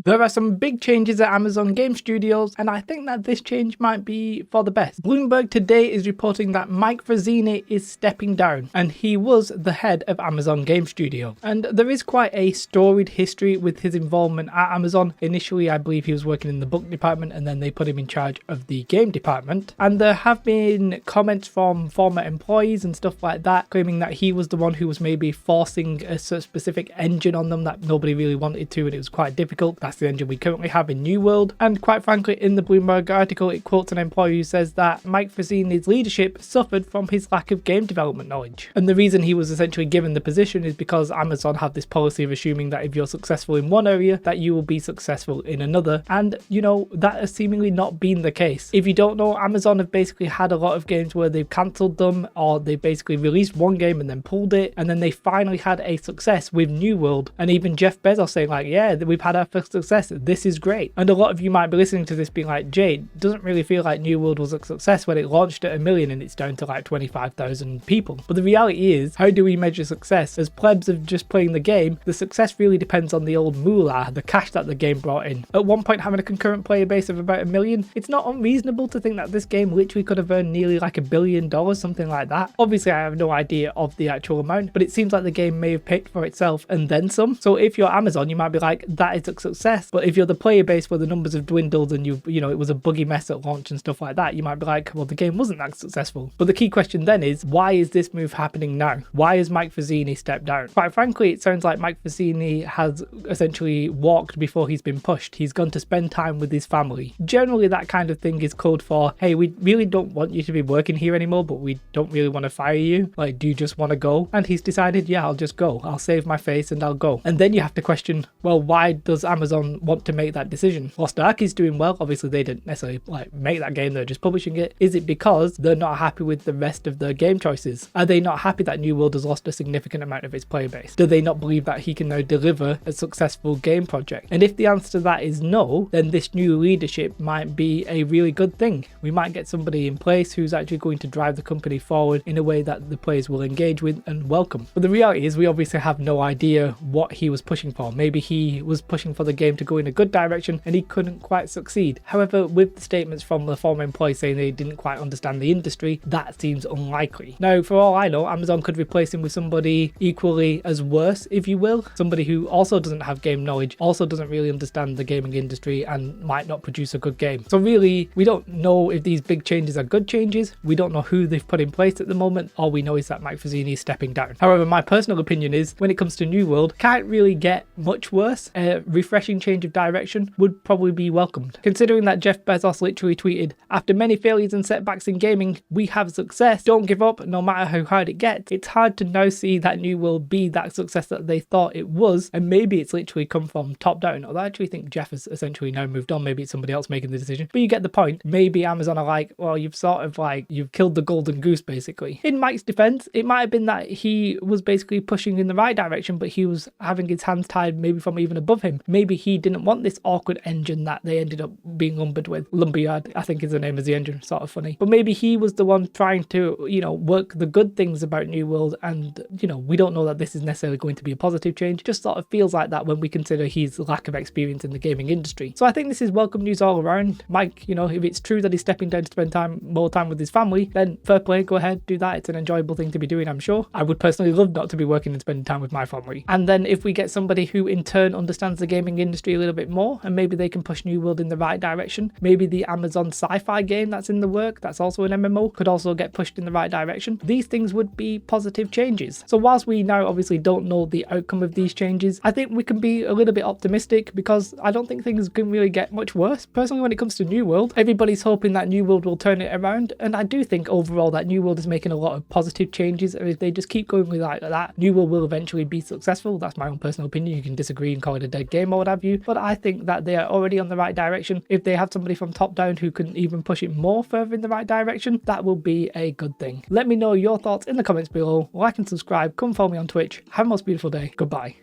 There are some big changes at Amazon Game Studios, and I think that this change might be for the best. Bloomberg today is reporting that Mike Frizzini is stepping down, and he was the head of Amazon Game Studio. And there is quite a storied history with his involvement at Amazon. Initially, I believe he was working in the book department, and then they put him in charge of the game department. And there have been comments from former employees and stuff like that, claiming that he was the one who was maybe forcing a specific engine on them that nobody really wanted to, and it was quite difficult. That's the engine we currently have in New World. And quite frankly, in the Bloomberg article, it quotes an employee who says that Mike Frizzini's leadership suffered from his lack of game development knowledge. And the reason he was essentially given the position is because Amazon have this policy of assuming that if you're successful in one area, that you will be successful in another. And, you know, that has seemingly not been the case. If you don't know, Amazon have basically had a lot of games where they've cancelled them, or they basically released one game and then pulled it, and then they finally had a success with New World. And even Jeff Bezos saying like, yeah, we've had our first success. This is great. And a lot of you might be listening to this being like, Jay, doesn't really feel like New World was a success when it launched at 1 million and it's down to like 25,000 people. But the reality is, how do we measure success? As plebs of just playing the game, the success really depends on the old moolah, the cash that the game brought in. At one point, having a concurrent player base of about 1 million, it's not unreasonable to think that this game literally could have earned nearly like $1 billion, something like that. Obviously, I have no idea of the actual amount, but it seems like the game may have paid for itself and then some. So if you're Amazon, you might be like, that is a success. But if you're the player base where the numbers have dwindled and you know, it was a buggy mess at launch and stuff like that, you might be like, well, the game wasn't that successful. But the key question then is, why is this move happening now? Why has Mike Frizzini stepped down? Quite frankly, it sounds like Mike Frizzini has essentially walked before he's been pushed. He's gone to spend time with his family. Generally, that kind of thing is code for, hey, we really don't want you to be working here anymore, but we don't really want to fire you. Like, do you just want to go? And he's decided, yeah, I'll just go. I'll save my face and I'll go. And then you have to question, well, why does Amazon want to make that decision? Lost Ark is doing well. Obviously, they didn't necessarily like make that game. They're just publishing it. Is it because they're not happy with the rest of their game choices? Are they not happy that New World has lost a significant amount of its player base? Do they not believe that he can now deliver a successful game project? And if the answer to that is no, then this new leadership might be a really good thing. We might get somebody in place who's actually going to drive the company forward in a way that the players will engage with and welcome. But the reality is, we obviously have no idea what he was pushing for. Maybe he was pushing for the game to go in a good direction and he couldn't quite succeed. However, with the statements from the former employee saying they didn't quite understand the industry, that seems unlikely. Now, for all I know, Amazon could replace him with somebody equally as worse, if you will. Somebody who also doesn't have game knowledge, also doesn't really understand the gaming industry, and might not produce a good game. So really, we don't know if these big changes are good changes. We don't know who they've put in place at the moment. All we know is that Mike Frizzini is stepping down. However, my personal opinion is, when it comes to New World, can't really get much worse. A refreshing change of direction would probably be welcomed. Considering that Jeff Bezos literally tweeted, after many failures and setbacks in gaming, we have success. Don't give up, no matter how hard it gets. It's hard to now see that New World be that success that they thought it was, and maybe it's literally come from top down. Although I actually think Jeff has essentially now moved on. Maybe it's somebody else making the decision, but you get the point. Maybe Amazon are like, well, you've sort of like, you've killed the golden goose basically. In Mike's defense, it might have been that he was basically pushing in the right direction, but he was having his hands tied maybe from even above him. Maybe he didn't want this awkward engine that they ended up being lumbered with. Lumberyard, I think is the name of the engine, sort of funny. But maybe he was the one trying to, you know, work the good things about New World, and, you know, we don't know that this is necessarily going to be a positive change. Just sort of feels like that when we consider his lack of experience in the gaming industry. So I think this is welcome news all around. Mike, you know, if it's true that he's stepping down to spend more time with his family, then fair play, go ahead, do that. It's an enjoyable thing to be doing, I'm sure. I would personally love not to be working and spending time with my family. And then if we get somebody who in turn understands the gaming industry a little bit more, and maybe they can push New World in the right direction, maybe the Amazon sci-fi game that's in the work, that's also an MMO, could also get pushed in the right direction. These things would be positive changes. So whilst we now obviously don't know the outcome of these changes, I think we can be a little bit optimistic, because I don't think things can really get much worse. Personally, when it comes to New World, everybody's hoping that New World will turn it around, and I do think overall that New World is making a lot of positive changes, and if they just keep going like that, New World will eventually be successful. That's my own personal opinion. You can disagree and call it a dead game or what have you, but I think that they are already on the right direction. If they have somebody from top down who can even push it more further in the right direction, that will be a good thing. Let me know your thoughts in the comments below. Like and subscribe. Come follow me on Twitch. Have a most beautiful day. Goodbye.